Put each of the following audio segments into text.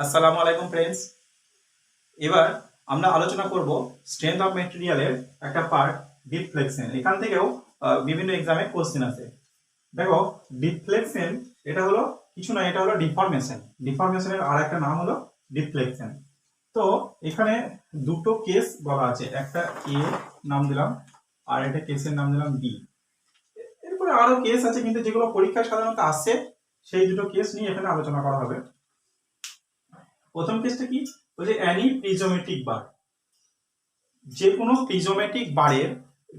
আসসালামু আলাইকুম ফ্রেন্ডস। এবার আমরা আলোচনা করব স্ট্রেংথ অফ ম্যাটেরিয়ালের একটা পার্ট ডিফ্লেকশন। এখান থেকেও বিভিন্ন এক্সামে কোশ্চেন আছে। দেখো, ডিফ্লেকশন এটা হলো কিছু না, এটা হলো ডিফরমেশন। ডিফরমেশনের আর একটা নাম হলো ডিফ্লেকশন। তো এখানে দুটো কেস বলা আছে, একটা এ নাম দিলাম আর একটা কেসের নাম দিলাম বি। এরপরে আরো কেস আছে, কিন্তু যেগুলো পরীক্ষায় সাধারণত আসে সেই দুটো কেস নিয়ে এখানে আলোচনা করা হবে। প্রথম কেসটা কি, বলছে অ্যানি প্রিজমেটিক বার। যে কোনো প্রিজমেটিক বারের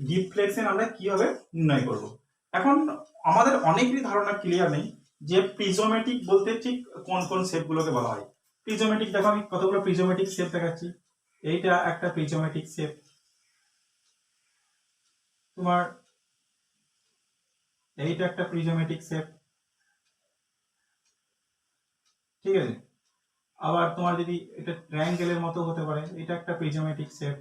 ডিফ্লেকশন আমরা কিভাবে নির্ণয় করব। এখন আমাদের অনেকেরই ধারণা ক্লিয়ার নেই যে প্রিজমেটিক বলতে ঠিক কোন কোন শেপগুলোকে বলা হয়। প্রিজমেটিক, দেখো আমি কতগুলো প্রিজমেটিক শেপ দেখাচ্ছি। এইটা একটা প্রিজমেটিক শেপ, তোমার এইটা একটা প্রিজমেটিক শেপ, ঠিক আছে। আবার তোমার যদি এটা ট্রায়াঙ্গেলের মতো হতে পারে, এটা একটা প্রিজমেটিক শেপ।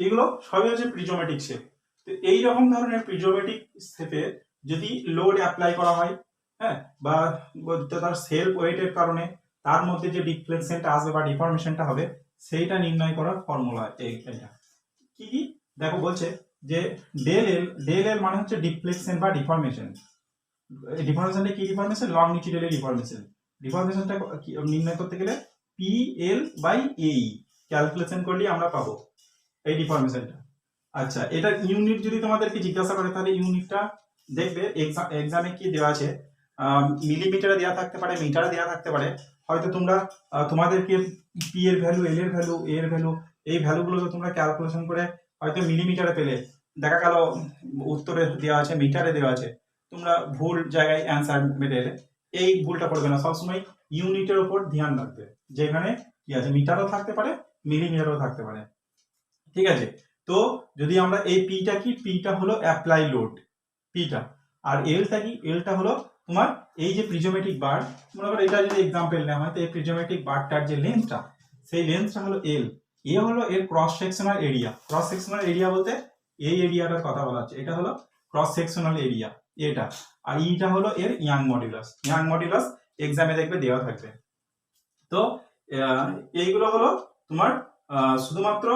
এগুলো সবই হচ্ছে প্রিজমেটিক শেপ। তো এই রকম ধরনের প্রিজমেটিক শেপে যদি লোড অ্যাপ্লাই করা হয়, হ্যাঁ, বা তার সেলফ ওয়েটের কারণে তার মধ্যে যে ডিফ্লেকশনটা আসবে বা ডিফরমেশনটা হবে, সেইটা নির্ণয় করার ফর্মুলা এইটা। কি কি দেখো, বলছে যে ডেল এল মানে হচ্ছে ডিফ্লেকশন বা ডিফরমেশন। ডিফরমেশনটা কি? Deformation লংজিটিউডাল deformation. ডিফরমেশনটা নির্ণয় করতে গেলে পি এল বাই এই ক্যালকুলেশন করলেই আমরা পাবো এই ডিফরমেশনটা। আচ্ছা, এটার ইউনিট যদি তোমাদেরকে জিজ্ঞাসা করে, তাহলে ইউনিটটা দেখবে এক্সামে কি দেওয়া আছে, মিলিমিটারে দেওয়া থাকতে পারে, মিটারে দেওয়া থাকতে পারে। হয়তো তোমরা তোমাদেরকে পি এর ভ্যালু, এল এর ভ্যালু, এ এর ভ্যালু, এই ভ্যালুগুলো তোমরা ক্যালকুলেশন করে হয়তো মিলিমিটারে পেলে, দেখা গেল উত্তরে দেওয়া আছে মিটারে দেওয়া আছে, তোমরা ভুল জায়গায় অ্যান্সার মেরে এলে। এই ভুলটা করবে না, সবসময় ইউনিটের উপর ধ্যান রাখবে, যেখানে কি আছে মিটারও থাকতে পারে, মিলিমিটারও থাকতে পারে, ঠিক আছে। তো যদি আমরা এই পিটা কি, পিটা হলো অ্যাপ্লাই লোড পিটা, আর এলটা কি, এলটা হলো তোমার এই যে প্রিজমেটিক বার, মনে করো এটা যদি এক্সাম্পল নেওয়া হয়, তো এই প্রিজমেটিক বারটার যে লেন্থটা, সেই লেন্থটা হলো এল। এ হলো এর cross sectional area. Cross sectional area বলতে এই এরিয়াটার কথা বলা হচ্ছে, এটা হলো ক্রস সেকশনাল এরিয়া এটা। আর ইটা হলো এর ইয়াং মডুলাস। ইয়াং মডুলাস এক্সামে দেখবে দেওয়া থাকবে। তো এইগুলো হলো তোমার শুধুমাত্র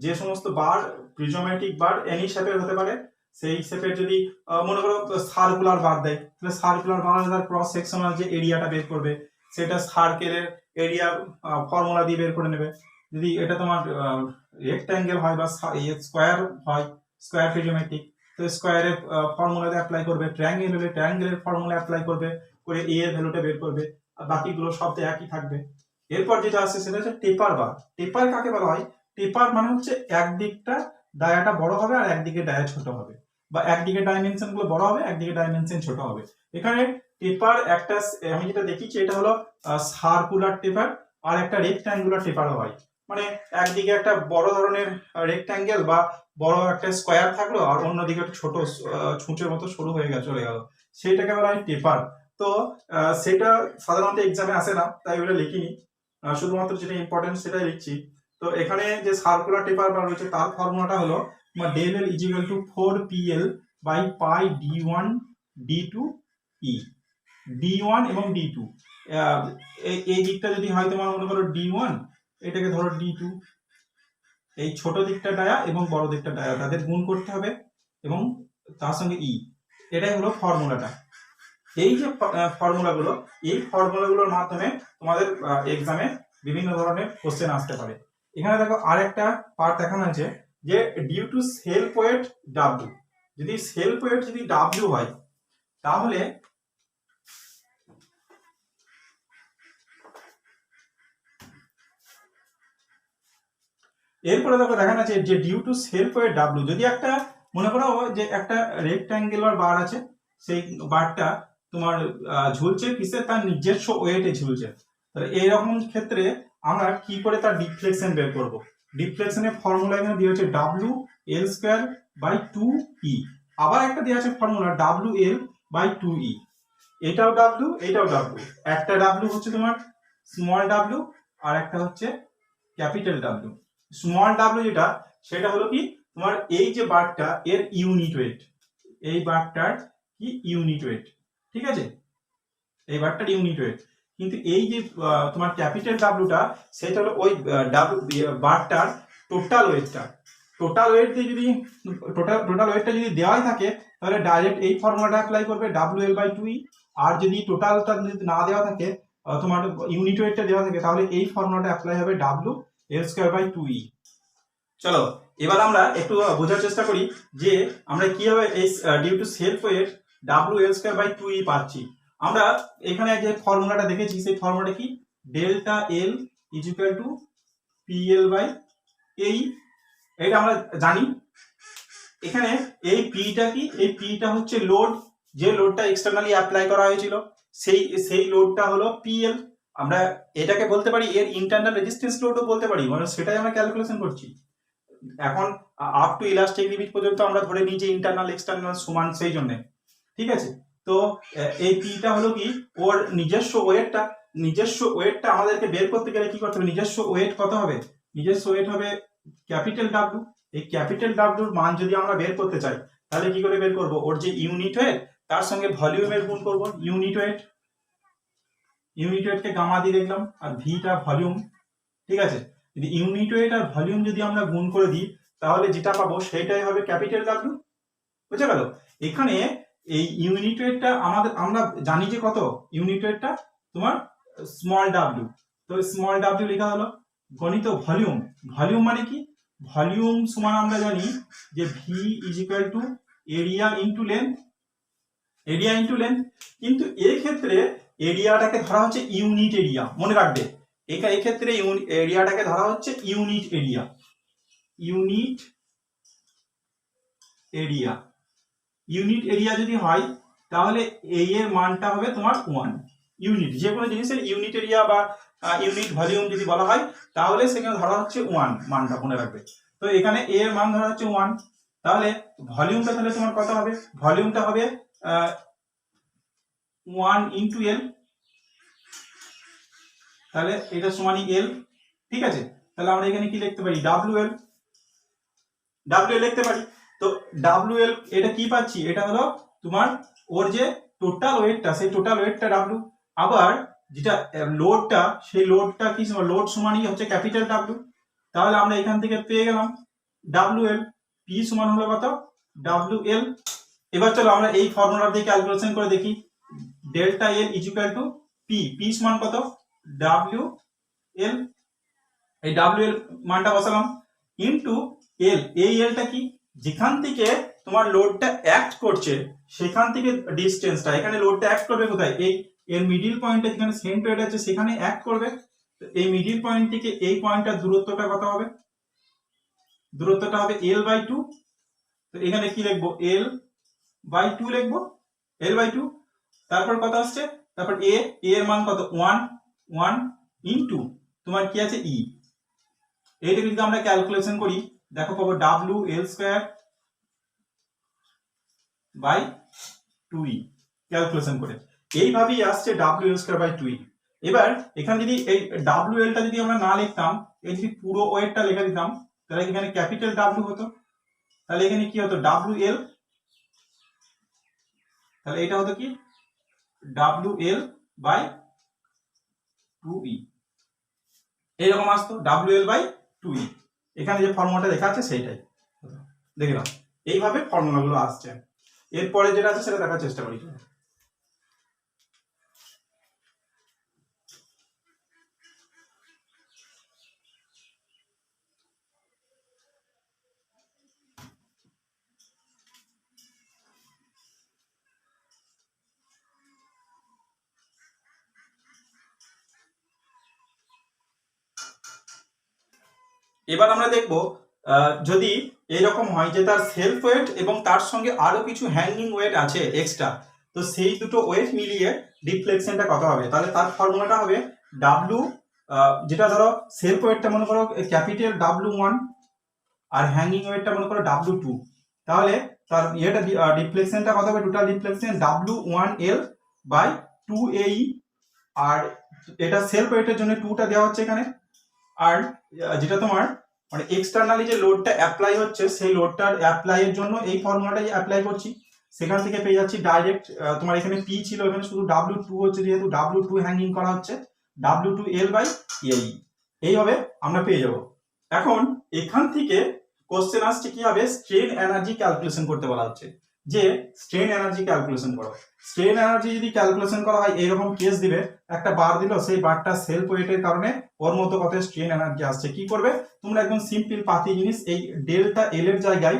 যে সমস্ত বার প্রিজমেটিক বার এনি শেপের হতে পারে, সেই শেপের যদি মনে করো সার্কুলার বার দেয়, তাহলে সার্কুলার বার তার ক্রস সেকশনাল যে এরিয়াটা বের করবে, সেটা সার্কেলের এরিয়া ফর্মুলা দিয়ে বের করে নেবে। যদি এটা তোমার রেক্ট্যাঙ্গেল হয় বা স্কোয়ার হয়, স্কোয়ার প্রিজমেটিক, তো স্কোয়ারের ফর্মুলাতে অ্যাপ্লাই করবে। ট্রায়াঙ্গেল হলে ট্রায়াঙ্গেলের ফর্মুলা অ্যাপ্লাই করবে, করে এ এর ভ্যালুটা বের করবে, আর বাকিগুলো সব তো একই থাকবে। এরপর যেটা আছে সেটা হচ্ছে টেপার বার। টেপার কাকে বলা হয়? টেপার মানে হচ্ছে একদিকটা ডায়াটা বড় হবে আর একদিকে ডায়া ছোট হবে, বা একদিকে ডাইমেনশন গুলো বড় হবে, একদিকে ডাইমেনশন ছোট হবে। এখানে টেপার একটা, আমি যেটা দেখিছি এটা হলো সার্কুলার টেপার, আর একটা রেক্ট্যাঙ্গুলার টেপারও হয়। মানে একদিকে একটা বড় ধরনের রেক্ট্যাঙ্গেল বা বড় একটা স্কোয়ার থাকলো, আর অন্যদিকে একটা ছোট ছুঁচের মতো সরু হয়ে চলে গেল, সেইটাকে বলা হয় টেপার। তো সেটা সাধারণত এক্সামে আসে না, তাই ওটা লিখিনি, শুধুমাত্র যেটা ইম্পর্টেন্ট সেটাই লিখছি। তো এখানে যে সার্কুলার টেপার বার রয়েছে, তার ফর্মুলাটা হলো del L is equal to 4pl by pi d1 d2 e। d1 এবং d2, এই দিকটা যদি হয় তোমার মনে করো d1, এটাকে ধরো d2, এই ছোট দিকটা ডায়া এবং বড় দিকটা ডায়া, তাদের গুণ করতে হবে এবং তার সঙ্গে ই। এটাই হলো ফর্মুলাটা। এই যে ফর্মুলাগুলো, এই ফর্মুলাগুলোর মাধ্যমে তোমাদের এক্সামে বিভিন্ন ধরনের কোশ্চেন আসতে পারে। এখানে দেখো আরেকটা পার্ট দেখানো আছে যে due to self weight W. যদি সেলফ ওয়েট যদি ডাব্লিউ হয়, তাহলে এরপরে দেখো দেখানো আছে যে due to self weight W, যদি একটা মনে করো যে একটা রেক্ট্যাঙ্গুলার বার আছে, সেই বারটা তোমার ঝুলছে কিসে, তার নিজস্ব ওয়েটে ঝুলছে, তাহলে এইরকম ক্ষেত্রে আমরা কি করে তার ডিফ্লেকশন বের করব। ডিফ্লেকশনের ফর্মুলা এখানে দিয়ে হচ্ছে W L square by 2e। আবার একটা দেওয়া আছে formula W L by 2e। এটাও ডাব্লিউ, এটাও ডাব্লিউ। একটা ডাব্লিউ হচ্ছে তোমার স্মল ডাব্লিউ, আর একটা হচ্ছে ক্যাপিটাল ডাব্লিউ। স্মল ডাব্লিউ যেটা, সেটা হলো কি তোমার এই যে বারটা এর ইউনিট ওয়েট, এই বারটার কি ইউনিট ওয়েট, ঠিক আছে, এই বারটার ইউনিট ওয়েট। কিন্তু এই যে তোমার ক্যাপিটাল ডাব্লুটা সেটা হলো ওই বারটার টোটাল ওয়েটটা। টোটাল ওয়েট দিয়ে যদি টোটাল ওয়েটটা যদি দেওয়াই থাকে তাহলে ডাইরেক্ট এই ফর্মুলাটা অ্যাপ্লাই করবে WL/2E। আর যদি টোটালটা যদি না দেওয়া থাকে তোমার ইউনিট ওয়েটটা দেওয়া থাকে তাহলে এই ফর্মুলাটা অ্যাপ্লাই হবে WL²/2E। চলো এবার আমরা একটু বোঝার চেষ্টা করি যে আমরা কিভাবে এই due to self wait WL²/2E পাচ্ছি। আমরা এখানে যে ফর্মুলাটা দেখেছি সেই ফর্মুলাটা কি, delta L is equal to PL/এই, এটা আমরা জানি। এখানে এই পিটা কি, এই পিটা হচ্ছে লোড, যে লোডটা এক্সটার্নালি অ্যাপ্লাই করা হয়েছিল সেই লোডটা হলো PL। আমরা এটাকে বলতে পারি এর ইন্টারনাল রেজিস্ট্যান্স লোডও বলতে পারি, মানে সেটাই আমরা ক্যালকুলেশন করছি। এখন আপ টু ইলাস্টিক লিমিট পর্যন্ত আমরা ধরে নিই যে ইন্টারনাল এক্সটার্নাল সমান, সেই জন্য, ঠিক আছে। তো এই পিটা হলো কি ওর নিজস্ব ওয়েটটা আমাদেরকে বের করতে গেলে কি করতে হবে, নিজস্ব ওয়েট কত হবে, নিজস্ব ওয়েট হবে ক্যাপিটাল ডাব্লু। এই ক্যাপিটাল ডাব্লুর মান যদি আমরা বের করতে চাই তাহলে কি করে বের করব, ওর যে ইউনিট ওয়েট তার সঙ্গে ভলিউমের গুণ করব। ইউনিট ওয়েটকে গামা দিয়ে দেখলাম, আর ভিটা ভলিউম, ঠিক আছে। যদি ইউনিট ওয়েট আর ভলিউম যদি আমরা গুণ করে দিই তাহলে যেটা পাবো সেটাই হবে ক্যাপিটাল ডাব্লু, বুঝে গেল। এখানে এই ইউনিট ওয়েটটা আমরা জানি যে কত, ইউনিট ওয়েটটা তোমার স্মল ডাব্লু, তো স্মল ডাব্লু লেখা হলো গণিত ভলিউম মানে কি, ভলিউম সমান আমরা জানি যে V is equal two area into length. কিন্তু এই ক্ষেত্রে এরিয়াটাকে ধরা হচ্ছে ইউনিট এরিয়া, মনে রাখবে এই ক্ষেত্রে এরিয়াটাকে ধরা হচ্ছে ইউনিট এরিয়া যদি হয় তাহলে এই এর মানটা হবে তোমার 1 ইউনিট। যে কোনো জিনিসের ইউনিট এরিয়া বা ইউনিট ভলিউম যদি বলা হয় তাহলে সেখানে ধরা হচ্ছে 1 মানটা, মনে রাখবে। তো এখানে এ এর মান ধরা হচ্ছে 1, তাহলে ভলিউমটা তাহলে তোমার কত হবে, ভলিউমটা হবে 1 ইনটু এল, তাহলে এটা সমানই এল, ঠিক আছে। তাহলে আমরা এখানে কি লিখতে পারি, WL লিখতে পারি। তো WL এটা কি পাচ্ছি, এটা হলো তোমার ওর যে টোটাল ওয়েটটা, সেই টোটাল ওয়েটটা W, আবার যেটা লোডটা সেই লোডটা কি লোড সমানই হচ্ছে ক্যাপিটাল ডাব্লু। তাহলে আমরা এখান থেকে পেয়ে গেলাম WL, P সমান হলো কত, WL। এবার চলো আমরা এই ফর্মুলা দিয়ে ক্যালকুলেশন করে দেখি, delta L is equal two P সমান কত, WL, এই WL মানটা বসালাম ইনটু L, এই Lটা কি, যেখান থেকে তোমার লোডটা অ্যাক্ট করছে সেখান থেকে ডিসটেন্সটা, এখানে লোডটা অ্যাক্ট করবে কোথায়, এই এর মিডিল পয়েন্টে যেখানে সেন্টার আছে সেখানে অ্যাক্ট করবে। তো এই মিডিল পয়েন্ট থেকে এই পয়েন্টটার দূরত্বটা কত হবে, দূরত্বটা হবে L/2। তো এখানে কি লিখবো, L/2 লিখবো, L/2। তারপর কত আসছে, তারপর এ এর মান কত, 1 ইনটু তোমার কি আছে E। এইটা যদি আমরা ক্যালকুলেশন করি দেখো পাবো WL²/2E ক্যালকুলেশন করে, এইভাবেই আসছে WL²/2E। এবার এখানে যদি এই WLটা যদি আমরা না লিখতাম, এই যদি পুরো ওয়েটটা লিখে দিতাম তাহলে এখানে ক্যাপিটাল W হতো, তাহলে এখানে কি হতো WL, তাহলে এটা হতো কি WL/2E, এইরকম আসতো WL/2E। এখানে যে ফর্মুলাটা লেখা আছে সেইটাই দেখলাম, এইভাবে ফর্মুলাগুলো আসছে। এরপরে যেটা আছে সেটা দেখার চেষ্টা করি। এবার আমরা দেখব যদি এরকম হয় যে তার সেলফ ওয়েট এবং তার সঙ্গে আরো কিছু হ্যাঙ্গিং ওয়েট আছে এক্সট্রা, তো সেই দুটো ওয়েট মিলিয়ে ডিফ্লেকশনটা কত হবে, তাহলে তার ফর্মুলাটা হবে W, যেটা ধরো সেলফ ওয়েটটা মনে করো ক্যাপিটাল W1 আর হ্যাঙ্গিং ওয়েটটা মনে করো W2, তাহলে তার ইয়েটা ডিফ্লেকশনটা কত হবে, টোটাল ডিফ্লেকশন W1L/2AE, আর এটা সেলফ ওয়েটের জন্য 2টা দেওয়া হচ্ছে এখানে। আর যেটা তোমার মানে এক্সটার্নালি যে লোডটা অ্যাপ্লাই হচ্ছে সেই লোডটার অ্যাপ্লাই এর জন্য এই ফর্মুলাটাই অ্যাপ্লাই করছি, সেখান থেকে পেয়ে যাচ্ছি ডাইরেক্ট তোমার এখানে পি ছিল, এখানে শুধু W2 হচ্ছে, যেহেতু W2 হ্যাঙ্গিং করা হচ্ছে W2L/AE, এইভাবে আমরা পেয়ে যাব। এখন এখান থেকে কোশ্চেন আসছে কি হবে, স্ট্রেন এনার্জি ক্যালকুলেশন করতে বলা হচ্ছে, যে স্ট্রেন এনার্জি ক্যালকুলেশন করো। স্ট্রেন এনার্জি যদি ক্যালকুলেশন করা হয়, এইরকম কেস দিবে, একটা বার দিল, সেই বারটা সেলফ ওয়েটের কারণে ওর মতো কত স্ট্রেন এনার্জি আসছে। কি করবে তোমরা, একদম সিম্পল পাতি জিনিস, এই ডেল্টা এল এর জায়গায়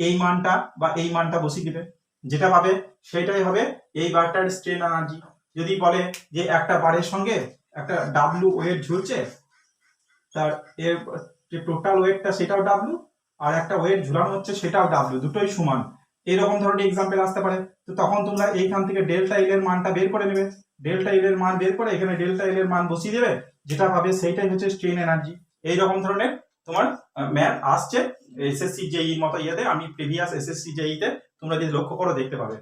এই মানটা বা এই মানটা বসিয়ে দিবে, যেটা পাবে সেটাই হবে এই বারটার স্ট্রেন এনার্জি। যদি বলে যে একটা বারের সঙ্গে একটা ডাব্লু ওয়েট ঝুলছে, তার এর যে টোটাল ওয়েটটা সেটাও ডাব্লু, আর একটা ওয়েট ঝুলানো হচ্ছে সেটাও ডাব্লু, দুটোই সমান, এরকম ধরনের এক্সাম্পল আসতে পারে। তো তখন তোমরা এইখান থেকে ডেল্টা এল এর মানটা বের করে নেবে, ডেল্টা এল এর মান বের করে এখানে ডেল্টা এল এর মান বসিয়ে দেবে, যেটা পাবে সেইটাই হচ্ছে স্ট্রেন এনার্জি। এইরকম ধরনের তোমার ম্যাথ আসছে এসএসসি জেই মতো ইয়েতে, আমি প্রিভিয়াস এসএসসি জেই তে তোমরা যদি লক্ষ্য করো দেখতে পাবে।